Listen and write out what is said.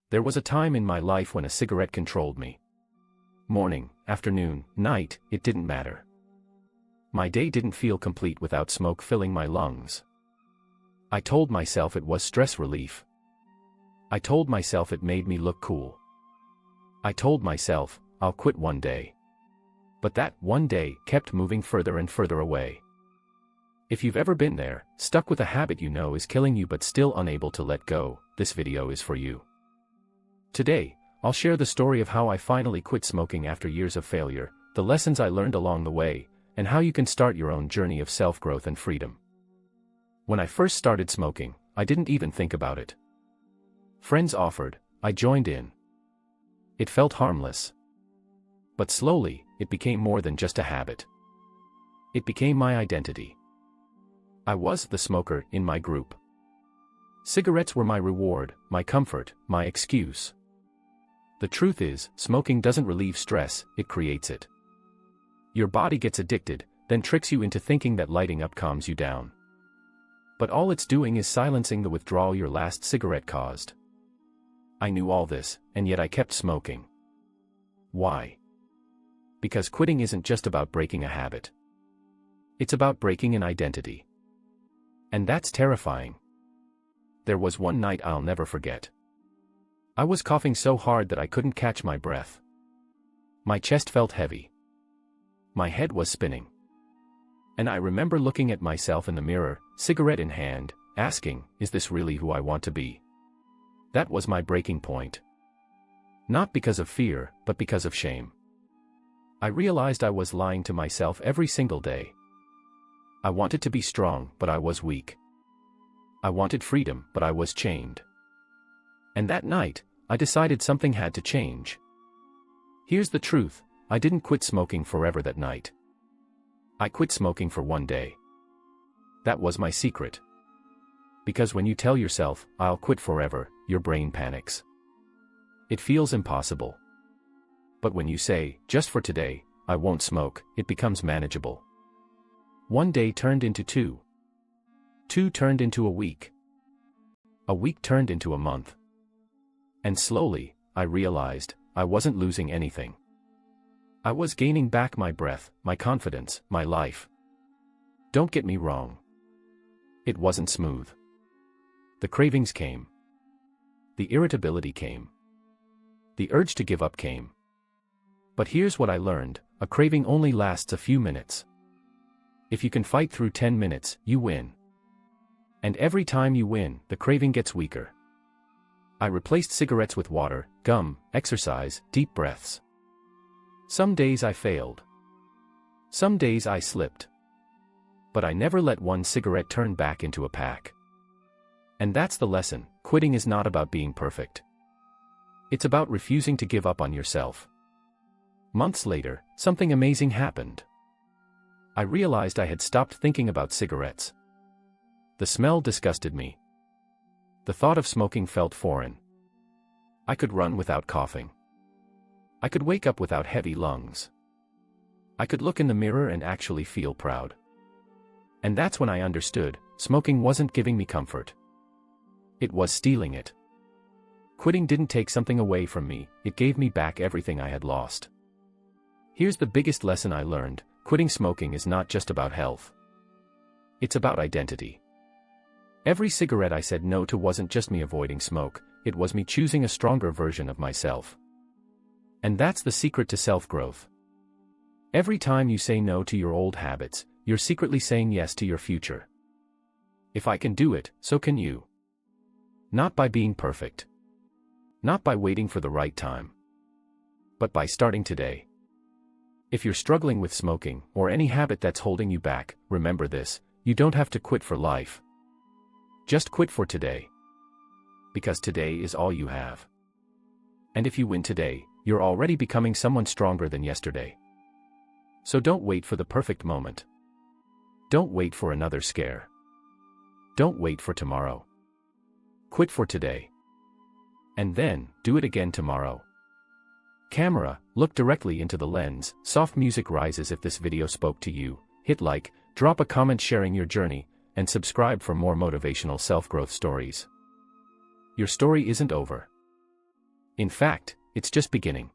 There was a time in my life when a cigarette controlled me. Morning, afternoon, night, it didn't matter. My day didn't feel complete without smoke filling my lungs. I told myself it was stress relief. I told myself it made me look cool. I told myself, I'll quit one day. But that one day kept moving further and further away. If you've ever been there, stuck with a habit you know is killing you but still unable to let go, this video is for you. Today, I'll share the story of how I finally quit smoking after years of failure, the lessons I learned along the way, and how you can start your own journey of self-growth and freedom. When I first started smoking, I didn't even think about it. Friends offered, I joined in. It felt harmless. But slowly, it became more than just a habit. It became my identity. I was the smoker in my group. Cigarettes were my reward, my comfort, my excuse. The truth is, smoking doesn't relieve stress, it creates it. Your body gets addicted, then tricks you into thinking that lighting up calms you down. But all it's doing is silencing the withdrawal your last cigarette caused. I knew all this, and yet I kept smoking. Why? Because quitting isn't just about breaking a habit. It's about breaking an identity. And that's terrifying. There was one night I'll never forget. I was coughing so hard that I couldn't catch my breath. My chest felt heavy. My head was spinning. And I remember looking at myself in the mirror, cigarette in hand, asking, is this really who I want to be? That was my breaking point. Not because of fear, but because of shame. I realized I was lying to myself every single day. I wanted to be strong, but I was weak. I wanted freedom, but I was chained. And that night, I decided something had to change. Here's the truth, I didn't quit smoking forever that night. I quit smoking for one day. That was my secret. Because when you tell yourself, I'll quit forever, your brain panics. It feels impossible. But when you say, just for today, I won't smoke, it becomes manageable. One day turned into two. Two turned into a week. A week turned into a month. And slowly, I realized, I wasn't losing anything. I was gaining back my breath, my confidence, my life. Don't get me wrong. It wasn't smooth. The cravings came. The irritability came. The urge to give up came. But here's what I learned, a craving only lasts a few minutes. If you can fight through 10 minutes, you win. And every time you win, the craving gets weaker. I replaced cigarettes with water, gum, exercise, deep breaths. Some days I failed. Some days I slipped. But I never let one cigarette turn back into a pack. And that's the lesson, quitting is not about being perfect. It's about refusing to give up on yourself. Months later, something amazing happened. I realized I had stopped thinking about cigarettes. The smell disgusted me. The thought of smoking felt foreign. I could run without coughing. I could wake up without heavy lungs. I could look in the mirror and actually feel proud. And that's when I understood, smoking wasn't giving me comfort. It was stealing it. Quitting didn't take something away from me, it gave me back everything I had lost. Here's the biggest lesson I learned, quitting smoking is not just about health. It's about identity. Every cigarette I said no to wasn't just me avoiding smoke, it was me choosing a stronger version of myself. And that's the secret to self-growth. Every time you say no to your old habits, you're secretly saying yes to your future. If I can do it, so can you. Not by being perfect. Not by waiting for the right time. But by starting today. If you're struggling with smoking, or any habit that's holding you back, remember this, you don't have to quit for life. Just quit for today. Because today is all you have. And if you win today, you're already becoming someone stronger than yesterday. So don't wait for the perfect moment. Don't wait for another scare. Don't wait for tomorrow. Quit for today. And then, do it again tomorrow. Camera, look directly into the lens, soft music rises if this video spoke to you, hit like, drop a comment sharing your journey, and subscribe for more motivational self-growth stories. Your story isn't over. In fact, it's just beginning.